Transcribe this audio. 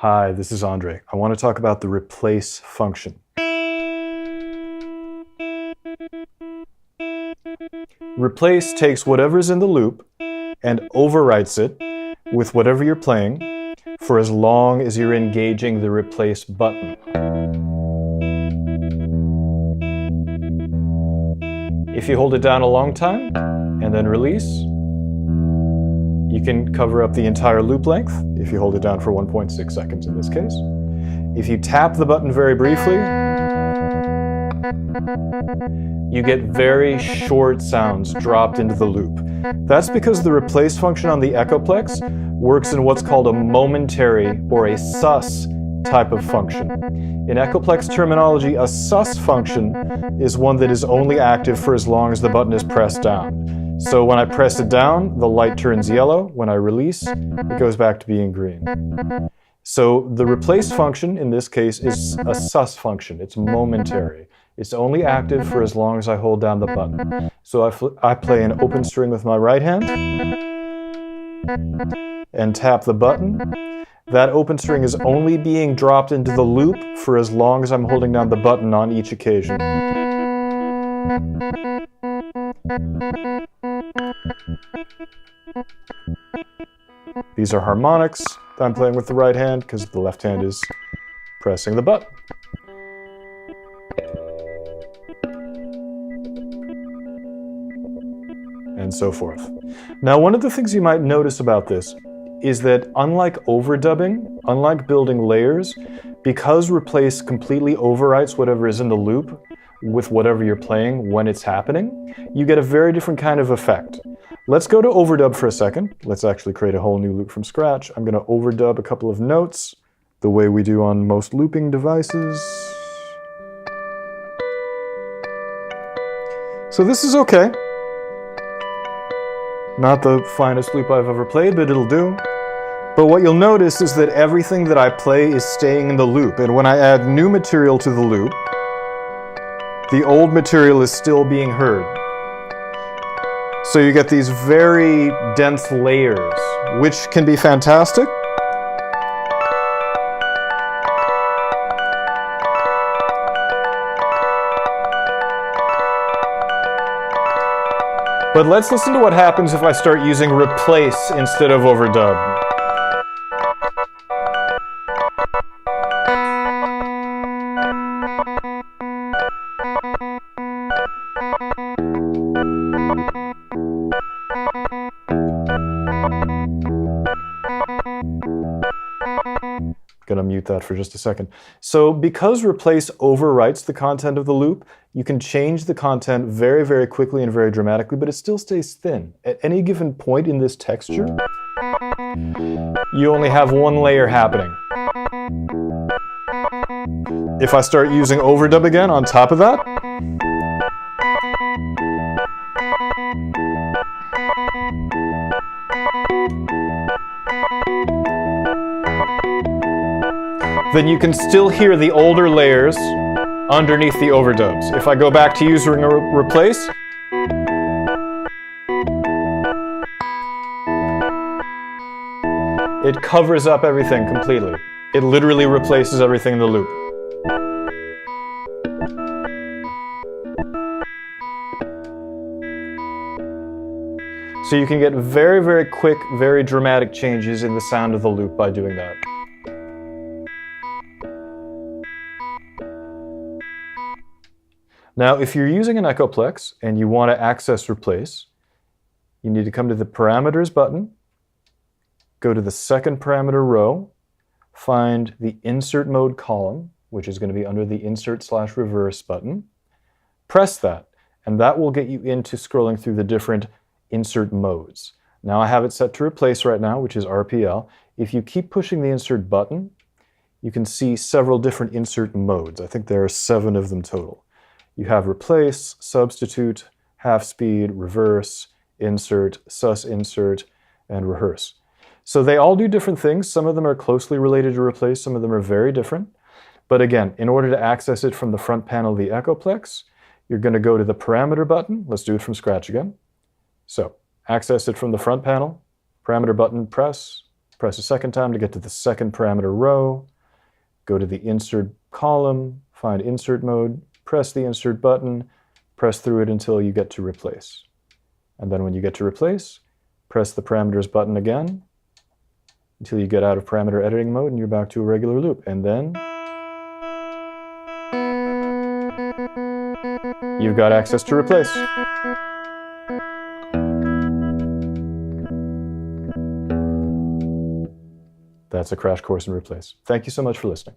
Hi, this is Andre. I want to talk about the replace function. Replace takes whatever's in the loop and overwrites it with whatever you're playing for as long as you're engaging the replace button. If you hold it down a long time and then release, you can cover up the entire loop length if you hold it down for 1.6 seconds in this case. If you tap the button very briefly, you get very short sounds dropped into the loop. That's because the replace function on the Echoplex works in what's called a momentary or a sus type of function. In Echoplex terminology, a sus function is one that is only active for as long as the button is pressed down. So when I press it down, the light turns yellow. When I release, it goes back to being green. So the replace function in this case is a sus function. It's momentary. It's only active for as long as I hold down the button. So I play an open string with my right hand and tap the button. That open string is only being dropped into the loop for as long as I'm holding down the button on each occasion. These are harmonics that I'm playing with the right hand because the left hand is pressing the button. And so forth. Now, one of the things you might notice about this is that unlike overdubbing, unlike building layers, because replace completely overwrites whatever is in the loop with whatever you're playing when it's happening, you get a very different kind of effect. Let's go to overdub for a second. Let's actually create a whole new loop from scratch. I'm going to overdub a couple of notes the way we do on most looping devices. So this is okay. Not the finest loop I've ever played, but it'll do. But what you'll notice is that everything that I play is staying in the loop. And when I add new material to the loop, the old material is still being heard. So you get these very dense layers, which can be fantastic. But let's listen to what happens if I start using replace instead of overdub. I'm going to mute that for just a second. So because replace overwrites the content of the loop, you can change the content very, very quickly and very dramatically, but it still stays thin. At any given point in this texture, you only have one layer happening. If I start using overdub again on top of that, then you can still hear the older layers underneath the overdubs. If I go back to using replace, it covers up everything completely. It literally replaces everything in the loop. So you can get very, very quick, very dramatic changes in the sound of the loop by doing that. Now, if you're using an Echoplex and you want to access replace, you need to come to the parameters button, go to the second parameter row, find the insert mode column, which is going to be under the insert/reverse button. Press that, and that will get you into scrolling through the different insert modes. Now I have it set to replace right now, which is RPL. If you keep pushing the insert button, you can see several different insert modes. I think there are 7 of them total. You have replace, substitute, half speed, reverse, insert, sus insert, and rehearse. So they all do different things. Some of them are closely related to replace, some of them are very different. But again, in order to access it from the front panel of the Echoplex, you're going to go to the parameter button. Let's do it from scratch again. So access it from the front panel, parameter button, press, press a second time to get to the second parameter row, go to the insert column, find insert mode, press the insert button, press through it until you get to replace. And then when you get to replace, press the parameters button again until you get out of parameter editing mode and you're back to a regular loop. And then you've got access to replace. That's a crash course in Replace. Thank you so much for listening.